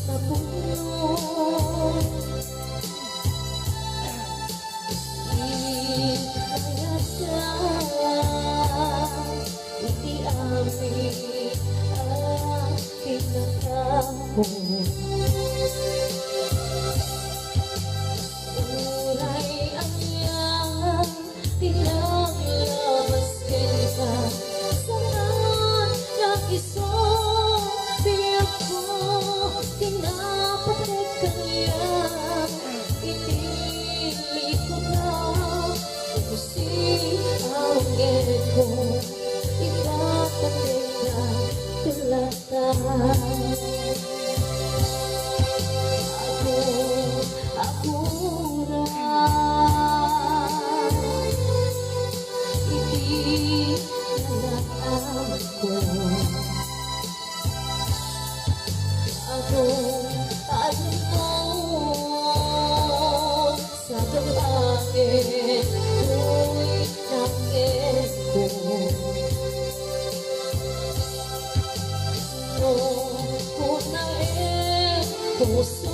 mapulong. Inayat ka, hindi amin aking nakahon. Uray ang iyang tinaglabas kita saan ng isang biyak ko tinapatik kaya inili ko na ubusin ang ngit ko ipapatik na tulatan. Ako hindi nalaman ko ako alingon sa dalangin ko'y nangin ko noong unahin puso